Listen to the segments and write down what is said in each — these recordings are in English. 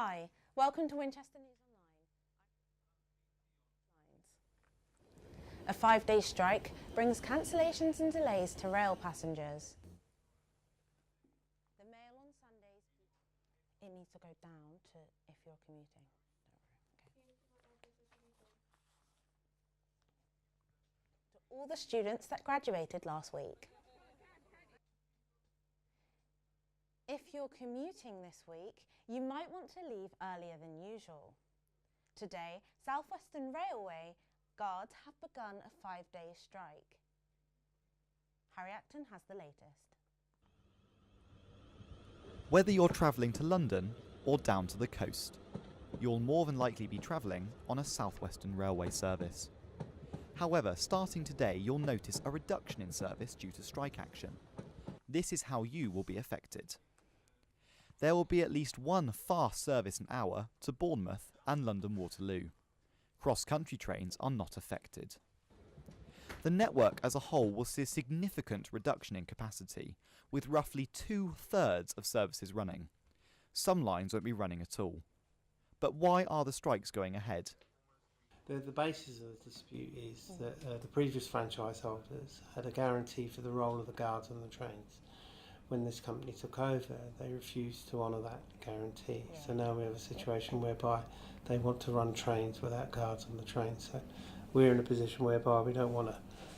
Hi, welcome to Winchester News Online. A 5-day strike brings cancellations and delays to rail passengers. The mail on Sundays, it needs to go down to if you're commuting. To all the students that graduated last week. If you're commuting this week, you might want to leave earlier than usual. Today, South Western Railway guards have begun a 5-day strike. Harry Acton has the latest. Whether you're travelling to London or down to the coast, you'll more than likely be travelling on a South Western Railway service. However, starting today, you'll notice a reduction in service due to strike action. This is how you will be affected. There will be at least one fast service an hour to Bournemouth and London Waterloo. Cross-country trains are not affected. The network as a whole will see a significant reduction in capacity, with roughly 2/3 of services running. Some lines won't be running at all. But why are the strikes going ahead? The basis of the dispute is that the previous franchise holders had a guarantee for the role of the guards on the trains. When this company took over, they refused to honour that guarantee. Yeah. So now we have a situation whereby they want to run trains without guards on the train. So we're in a position whereby we don't want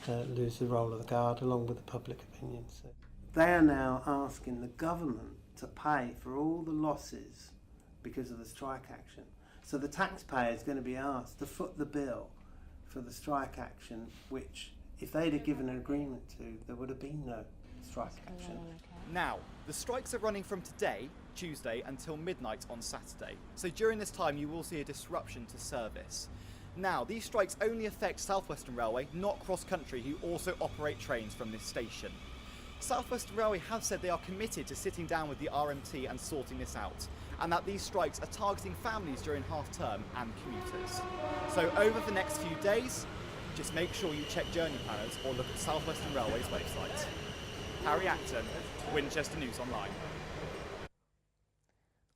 to lose the role of the guard along with the public opinion. So they are now asking the government to pay for all the losses because of the strike action. So the taxpayer is going to be asked to foot the bill for the strike action, which if they'd have given an agreement to, there would have been no strike action. Now, the strikes are running from today, Tuesday, until midnight on Saturday. So during this time you will see a disruption to service. Now, these strikes only affect South Western Railway, not Cross Country, who also operate trains from this station. South Western Railway have said they are committed to sitting down with the RMT and sorting this out, and that these strikes are targeting families during half-term and commuters. So over the next few days, just make sure you check journey planners or look at South Western Railway's website. Harry Acton, Winchester News Online.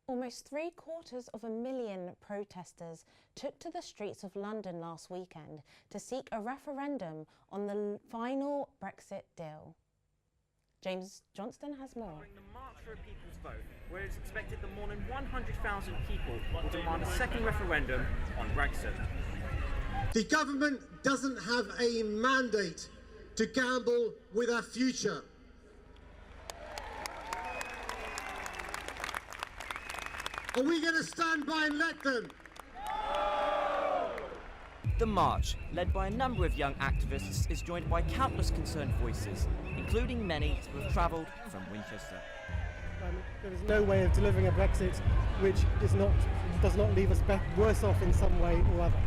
Almost 750,000 protesters took to the streets of London last weekend to seek a referendum on the final Brexit deal. James Johnston has more. During the March for a People's Vote, where it's expected that more than 100,000 people will demand a second referendum on Brexit. The government doesn't have a mandate to gamble with our future. Are we going to stand by and let them? The march, led by a number of young activists, is joined by countless concerned voices, including many who have travelled from Winchester. There is no way of delivering a Brexit which does not leave us worse off in some way or other.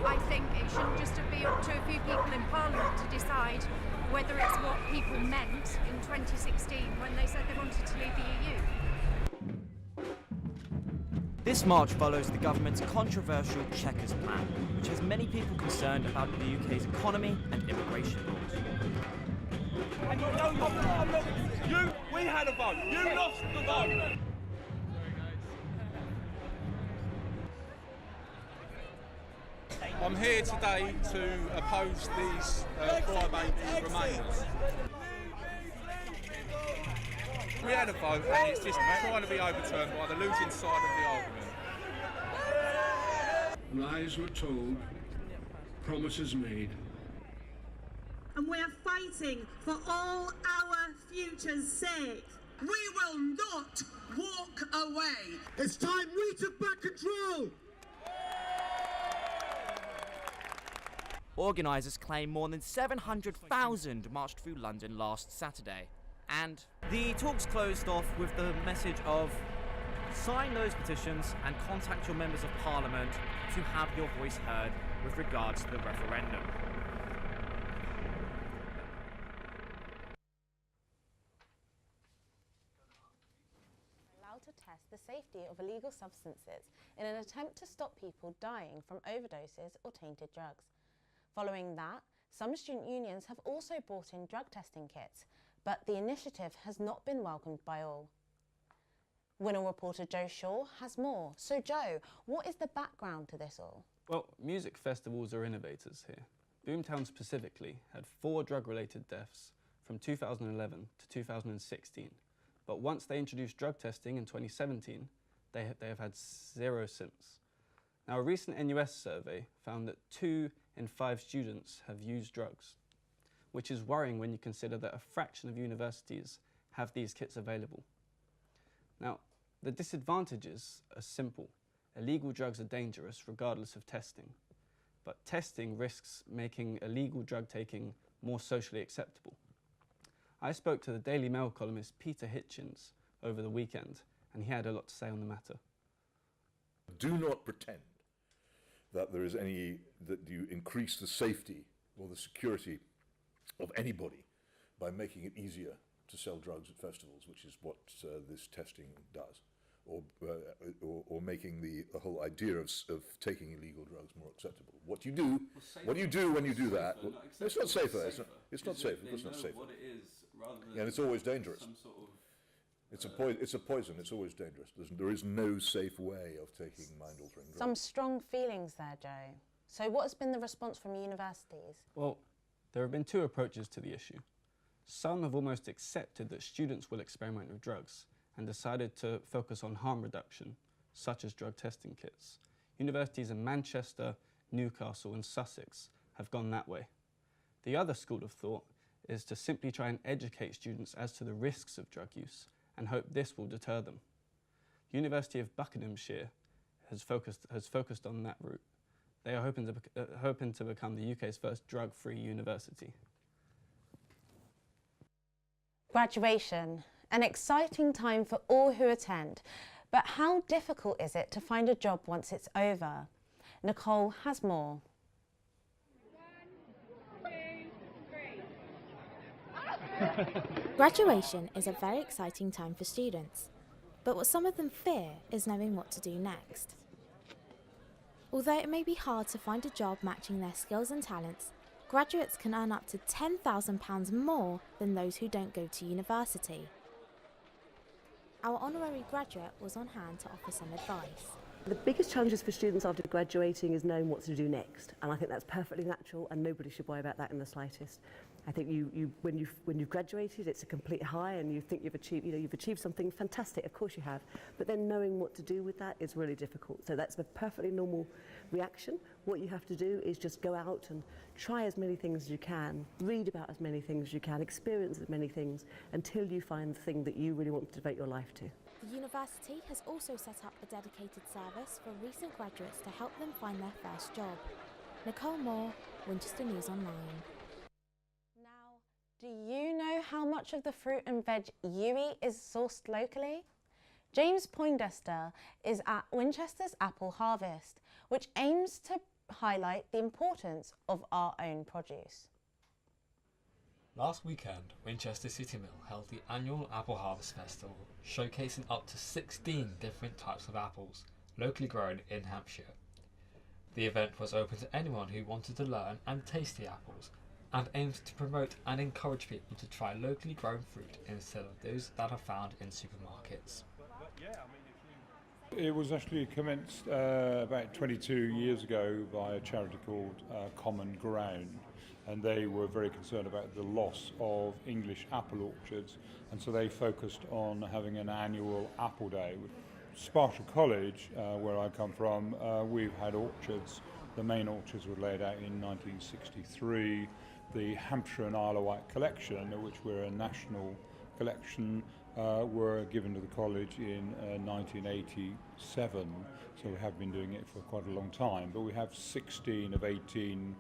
I think it shouldn't just be up to a few people in Parliament to decide whether it's what people meant in 2016 when they said they wanted to leave the EU. This march follows the government's controversial Chequers plan, which has many people concerned about the UK's economy and immigration laws. We had a vote. You lost the vote. I'm here today to oppose these crybaby Remainers. We had a vote and it's just trying to be overturned by the losing side of the argument. Lies were told, promises made. And we are fighting for all our future's sake. We will not walk away. It's time we took back control. Organisers claim more than 700,000 marched through London last Saturday. And the talks closed off with the message of sign those petitions and contact your members of Parliament to have your voice heard with regards to the referendum. Allowed to test the safety of illegal substances in an attempt to stop people dying from overdoses or tainted drugs. Following that, some student unions have also brought in drug testing kits, but the initiative has not been welcomed by all. Winol reporter Joe Shaw has more. So Joe, what is the background to this all? Well, music festivals are innovators here. Boomtown specifically had 4 drug-related deaths from 2011 to 2016. But once they introduced drug testing in 2017, they have had 0 since. Now, a recent NUS survey found that 2 in 5 students have used drugs, which is worrying when you consider that a fraction of universities have these kits available. Now, the disadvantages are simple. Illegal drugs are dangerous regardless of testing, but testing risks making illegal drug taking more socially acceptable. I spoke to the Daily Mail columnist Peter Hitchens over the weekend, and he had a lot to say on the matter. Do not pretend that there is that you increase the safety or the security of anybody by making it easier to sell drugs at festivals, which is what this testing does, or making the whole idea of taking illegal drugs more acceptable. What you do when you do that, it's not safer. It's not safe. It's not safer. And it's always dangerous. It's a poison. It's always dangerous. There is no safe way of taking mind-altering drugs. Some strong feelings there, Joe. So what has been the response from universities? Well, there have been 2 approaches to the issue. Some have almost accepted that students will experiment with drugs and decided to focus on harm reduction, such as drug testing kits. Universities in Manchester, Newcastle and Sussex have gone that way. The other school of thought is to simply try and educate students as to the risks of drug use and hope this will deter them. The University of Buckinghamshire has focused on that route. They are hoping to become the UK's first drug-free university. Graduation, an exciting time for all who attend, but how difficult is it to find a job once it's over? Nicole has more. Graduation is a very exciting time for students, but what some of them fear is knowing what to do next. Although it may be hard to find a job matching their skills and talents, graduates can earn up to £10,000 more than those who don't go to university. Our honorary graduate was on hand to offer some advice. The biggest challenges for students after graduating is knowing what to do next, and I think that's perfectly natural and nobody should worry about that in the slightest. I think when you've graduated, it's a complete high and you think you've achieved something fantastic, of course you have, but then knowing what to do with that is really difficult. So that's a perfectly normal reaction. What you have to do is just go out and try as many things as you can, read about as many things as you can, experience as many things until you find the thing that you really want to devote your life to. The university has also set up a dedicated service for recent graduates to help them find their first job. Nicole Moore, Winchester News Online. Now, do you know how much of the fruit and veg you eat is sourced locally? James Poindexter is at Winchester's Apple Harvest, which aims to highlight the importance of our own produce. Last weekend, Winchester City Mill held the annual Apple Harvest Festival, showcasing up to 16 different types of apples, locally grown in Hampshire. The event was open to anyone who wanted to learn and taste the apples, and aimed to promote and encourage people to try locally grown fruit instead of those that are found in supermarkets. It was actually commenced about 22 years ago by a charity called Common Ground, and they were very concerned about the loss of English apple orchards, and so they focused on having an annual apple day. Sparshall College, where I come from, we've had orchards. The main orchards were laid out in 1963. The Hampshire and Isle of Wight collection, which were a national collection, were given to the college in 1987, so we have been doing it for quite a long time. But we have 16 of 18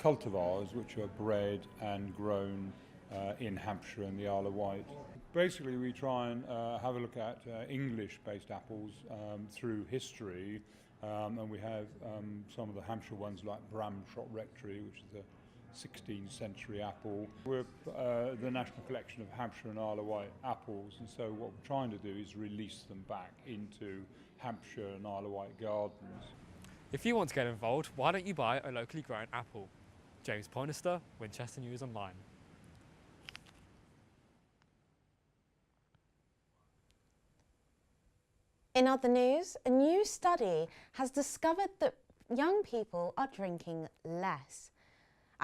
cultivars which are bred and grown in Hampshire and the Isle of Wight. Basically, we try and have a look at English-based apples through history, and we have some of the Hampshire ones like Bramshot Rectory, which is a 16th century apple. We're the national collection of Hampshire and Isle of Wight apples, and so what we're trying to do is release them back into Hampshire and Isle of Wight gardens. If you want to get involved, why don't you buy a locally grown apple? James Poindexter, Winchester News Online. In other news, a new study has discovered that young people are drinking less.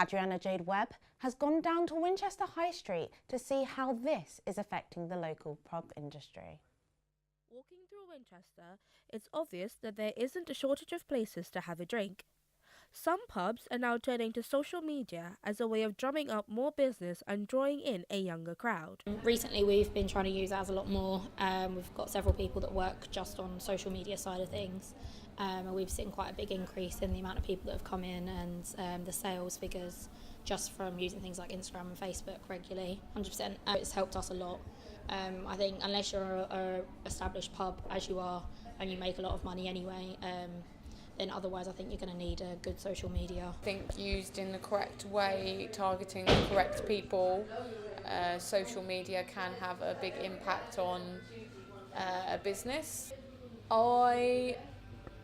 Adriana Jade Webb has gone down to Winchester High Street to see how this is affecting the local pub industry. Walking through Winchester, it's obvious that there isn't a shortage of places to have a drink. Some pubs are now turning to social media as a way of drumming up more business and drawing in a younger crowd. Recently we've been trying to use ours a lot more. We've got several people that work just on social media side of things. And we've seen quite a big increase in the amount of people that have come in and the sales figures just from using things like Instagram and Facebook regularly. 100%. It's helped us a lot. I think unless you're a established pub, as you are, and you make a lot of money anyway, then otherwise I think you're going to need a good social media. I think used in the correct way, targeting the correct people, social media can have a big impact on a business. I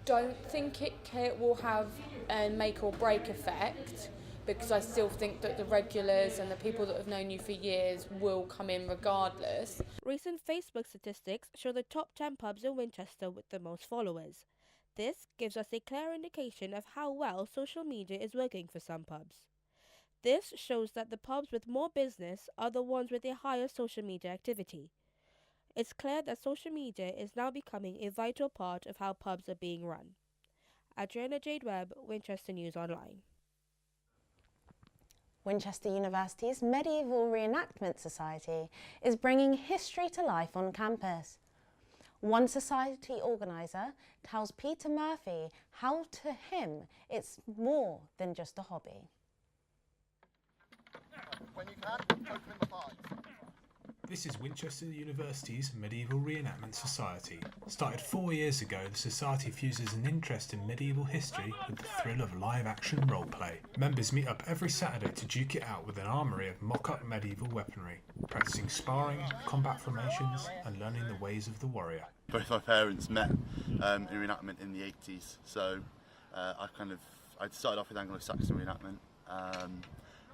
don't think it will have a make or break effect, because I still think that the regulars and the people that have known you for years will come in regardless. Recent Facebook statistics show the top 10 pubs in Winchester with the most followers. This gives us a clear indication of how well social media is working for some pubs. This shows that the pubs with more business are the ones with a higher social media activity. It's clear that social media is now becoming a vital part of how pubs are being run. Adriana Jade Webb, Winchester News Online. Winchester University's Medieval Reenactment Society is bringing history to life on campus. One society organiser tells Peter Murphy how to him it's more than just a hobby. When you can, poke them in the thighs. This is Winchester University's Medieval Reenactment Society. Started 4 years ago, the society fuses an interest in medieval history with the thrill of live-action roleplay. Members meet up every Saturday to duke it out with an armoury of mock-up medieval weaponry, practising sparring, combat formations and learning the ways of the warrior. Both my parents met in reenactment in the 80s, so I started off with Anglo-Saxon reenactment,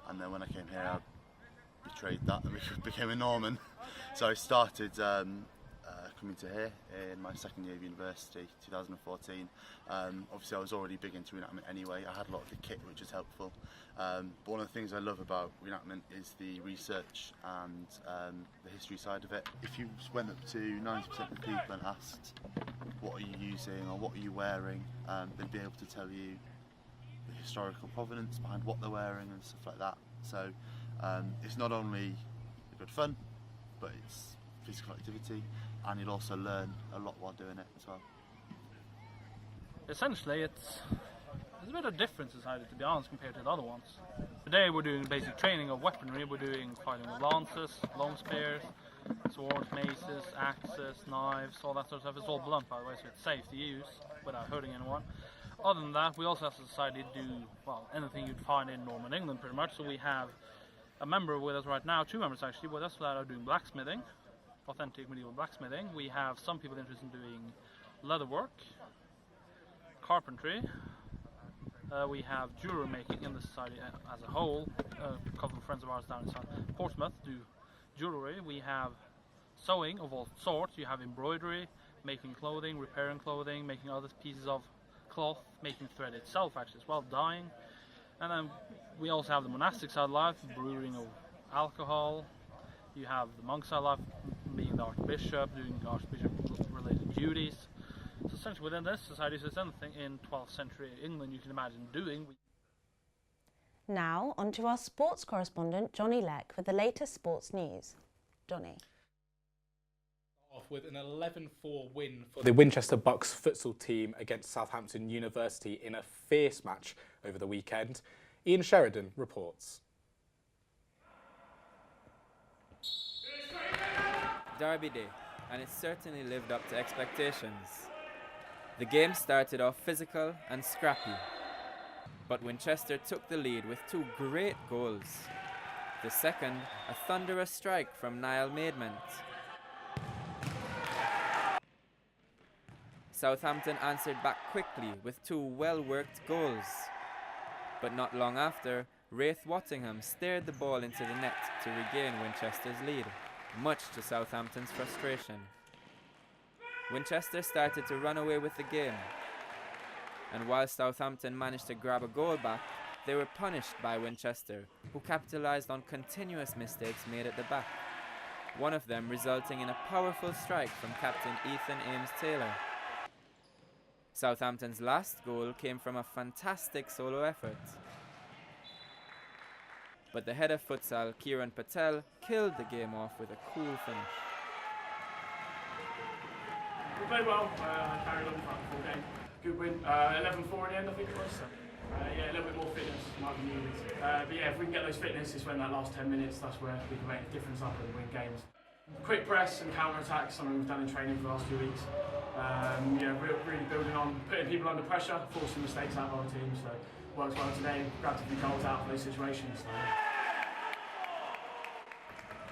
and then when I came here I betrayed that and became a Norman. So I started coming to here in my second year of university, 2014. Obviously I was already big into reenactment anyway. I had a lot of the kit, which was helpful. But one of the things I love about reenactment is the research and the history side of it. If you went up to 90% of the people and asked what are you using or what are you wearing, they'd be able to tell you the historical provenance behind what they're wearing and stuff like that. So it's not only good fun, but it's physical activity, and you'll also learn a lot while doing it as well. Essentially, there's a bit of difference inside it, to be honest, compared to the other ones. Today we're doing basic training of weaponry. We're doing fighting with lances, long spears, swords, maces, axes, knives, all that sort of stuff. It's all blunt, by the way, so it's safe to use without hurting anyone. Other than that, we also as a society do, well, anything you'd find in Norman England pretty much. So we have a member with us right now, 2 members actually with us, that are doing blacksmithing, authentic medieval blacksmithing. We have some people interested in doing leather work, carpentry. We have jewelry making in the society as a whole. A couple of friends of ours down in Portsmouth do jewelry. We have sewing of all sorts. You have embroidery, making clothing, repairing clothing, making other pieces of cloth, making thread itself actually as well, dyeing. And then we also have the monastic side of life, brewing of alcohol. You have the monk side of life, being the archbishop, doing archbishop-related duties. So essentially within this society, so it's anything in 12th century England you can imagine doing. Now, on to our sports correspondent, Johnny Leck, with the latest sports news. Johnny. Off with an 11-4 win for the Winchester Bucks futsal team against Southampton University in a fierce match over the weekend. Ian Sheridan reports. Derby Day, and it certainly lived up to expectations. The game started off physical and scrappy, but Winchester took the lead with 2 great goals. The second, a thunderous strike from Niall Maidment. Southampton answered back quickly with 2 well-worked goals. But not long after, Raith Wattingham steered the ball into the net to regain Winchester's lead, much to Southampton's frustration. Winchester started to run away with the game, and while Southampton managed to grab a goal back, they were punished by Winchester, who capitalised on continuous mistakes made at the back, one of them resulting in a powerful strike from captain Ethan Ames-Taylor. Southampton's last goal came from a fantastic solo effort, but the head of futsal Kieran Patel killed the game off with a cool finish. We played well, carried on throughout the full game. Good win, 11-4 in the end I think it was. So, yeah, a little bit more fitness might be needed. But yeah, if we can get those fitness, it's when that last 10 minutes, that's where we can make a difference up and win games. Quick press and counter-attack, something we've done in training for the last 2 weeks. Yeah, really building on, putting people under pressure, forcing mistakes out of our team, so works well today, grabbed a few goals out for those situations. So.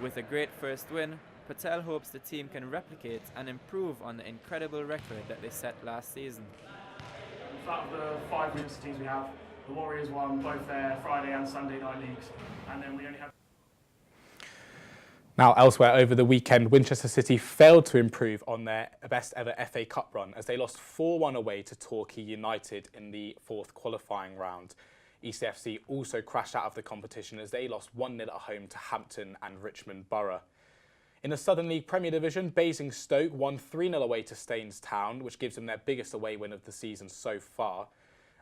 With a great first win, Patel hopes the team can replicate and improve on the incredible record that they set last season. Out of the 5 Winchester teams we have, the Warriors won both their Friday and Sunday night leagues, and then we only have... Now, elsewhere over the weekend, Winchester City failed to improve on their best ever FA Cup run as they lost 4-1 away to Torquay United in the 4th qualifying round. ECFC also crashed out of the competition as they lost 1-0 at home to Hampton and Richmond Borough. In the Southern League Premier Division, Basingstoke won 3-0 away to Staines Town, which gives them their biggest away win of the season so far.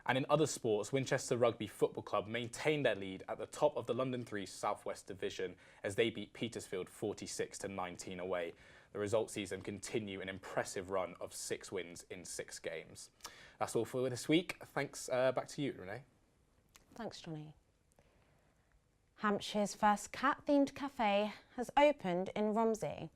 And in other sports, Winchester Rugby Football Club maintained their lead at the top of the London 3 South West Division as they beat Petersfield 46-19 away. The results sees them continue an impressive run of 6 wins in 6 games. That's all for this week. Thanks. Back to you, Renee. Thanks, Johnny. Hampshire's first cat-themed cafe has opened in Romsey.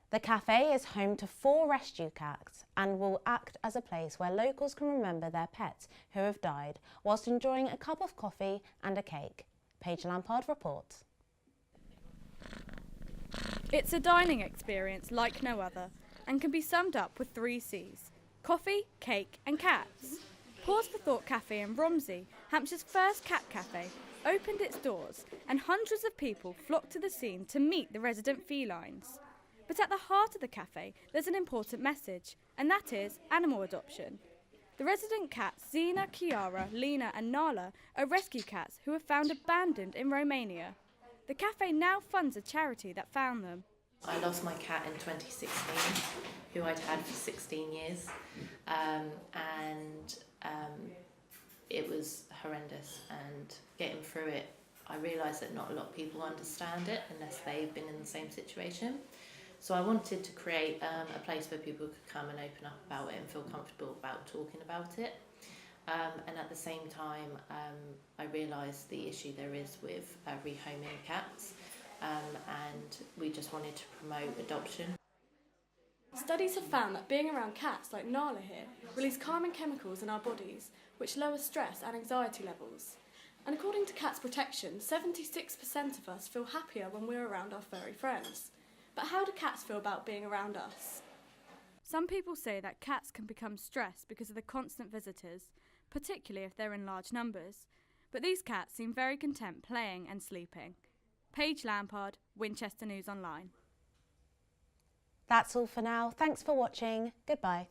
The cafe is home to 4 rescue cats and will act as a place where locals can remember their pets who have died whilst enjoying a cup of coffee and a cake. Paige Lampard reports. It's a dining experience like no other and can be summed up with 3 C's: coffee, cake and cats. Pause for Thought Cafe in Romsey, Hampshire's first cat cafe, opened its doors and hundreds of people flocked to the scene to meet the resident felines. But at the heart of the cafe, there's an important message, and that is animal adoption. The resident cats Zina, Kiara, Lena and Nala are rescue cats who were found abandoned in Romania. The cafe now funds a charity that found them. I lost my cat in 2016, who I'd had for 16 years, it was horrendous, and getting through it, I realised that not a lot of people understand it unless they've been in the same situation. So I wanted to create a place where people could come and open up about it and feel comfortable about talking about it. And at the same time, I realised the issue there is with rehoming cats, and we just wanted to promote adoption. Studies have found that being around cats like Nala here release calming chemicals in our bodies, which lower stress and anxiety levels. And according to Cats Protection, 76% of us feel happier when we're around our furry friends. But how do cats feel about being around us? Some people say that cats can become stressed because of the constant visitors, particularly if they're in large numbers. But these cats seem very content playing and sleeping. Paige Lampard, Winchester News Online. That's all for now. Thanks for watching. Goodbye.